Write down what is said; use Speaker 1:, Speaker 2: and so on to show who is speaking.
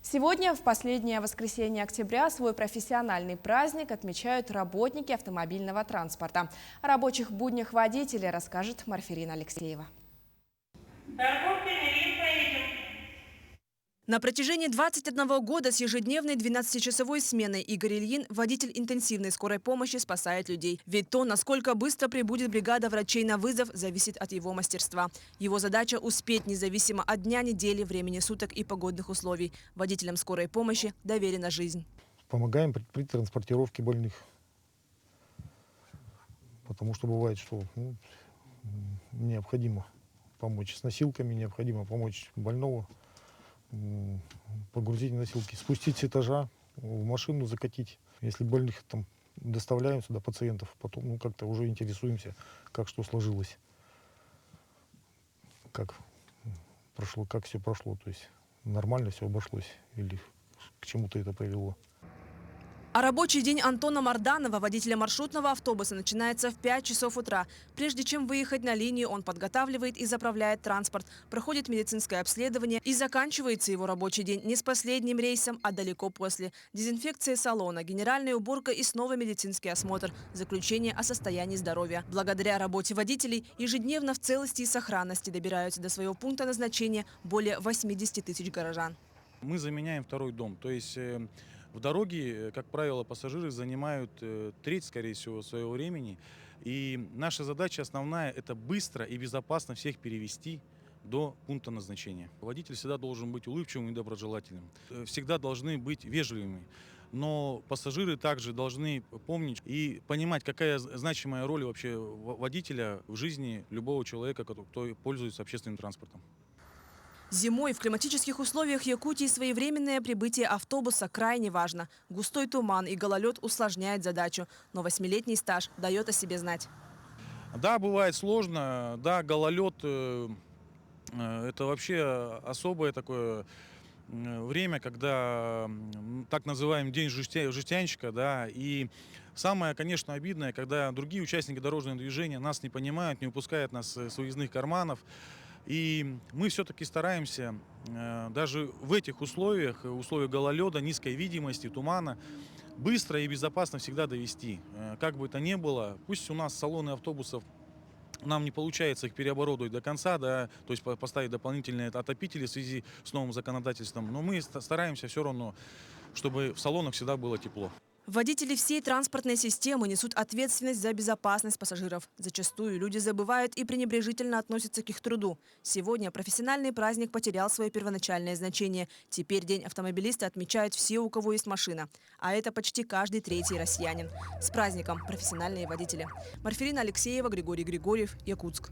Speaker 1: Сегодня, в последнее воскресенье октября, свой профессиональный праздник отмечают работники автомобильного транспорта. О рабочих буднях водителей расскажет Марфирина Алексеева.
Speaker 2: На протяжении 21 года с ежедневной 12-часовой сменой Игорь Ильин, водитель интенсивной скорой помощи, спасает людей. Ведь то, насколько быстро прибудет бригада врачей на вызов, зависит от его мастерства. Его задача – успеть независимо от дня, недели, времени суток и погодных условий. Водителям скорой помощи доверена жизнь.
Speaker 3: Помогаем при транспортировке больных. Потому что бывает, что необходимо помочь с носилками, необходимо помочь больного. Погрузить носилки, спустить с этажа, в машину закатить. Если больных там доставляем сюда, пациентов, потом как-то уже интересуемся, как что сложилось, как прошло, как все прошло. То есть нормально все обошлось или к чему-то это привело.
Speaker 2: А рабочий день Антона Марданова, водителя маршрутного автобуса, начинается в 5 часов утра. Прежде чем выехать на линию, он подготавливает и заправляет транспорт, проходит медицинское обследование и заканчивается его рабочий день не с последним рейсом, а далеко после. Дезинфекция салона, генеральная уборка и снова медицинский осмотр, заключение о состоянии здоровья. Благодаря работе водителей ежедневно в целости и сохранности добираются до своего пункта назначения более 80 тысяч горожан.
Speaker 4: Мы заменяем второй дом, то есть в дороге, как правило, пассажиры занимают треть, скорее всего, своего времени. И наша задача основная – это быстро и безопасно всех перевести до пункта назначения. Водитель всегда должен быть улыбчивым и доброжелательным. Всегда должны быть вежливыми. Но пассажиры также должны помнить и понимать, какая значимая роль вообще водителя в жизни любого человека, кто пользуется общественным транспортом.
Speaker 2: Зимой в климатических условиях Якутии своевременное прибытие автобуса крайне важно. Густой туман и гололед усложняет задачу, но 8-летний стаж дает о себе знать.
Speaker 4: Да, бывает сложно, да, гололед это вообще особое такое время, когда так называемый день жестянщика, да, и самое, конечно, обидное, когда другие участники дорожного движения нас не понимают, не выпускают нас с выездных карманов. И мы все-таки стараемся даже в этих условиях гололеда, низкой видимости, тумана, быстро и безопасно всегда довести. Как бы это ни было, пусть у нас салоны автобусов, нам не получается их переоборудовать до конца, да, то есть поставить дополнительные отопители в связи с новым законодательством, но мы стараемся все равно, чтобы в салонах всегда было тепло.
Speaker 2: Водители всей транспортной системы несут ответственность за безопасность пассажиров. Зачастую люди забывают и пренебрежительно относятся к их труду. Сегодня профессиональный праздник потерял свое первоначальное значение. Теперь День автомобилиста отмечают все, у кого есть машина. А это почти каждый третий россиянин. С праздником, профессиональные водители. Марфирина Алексеева, Григорий Григорьев, Якутск.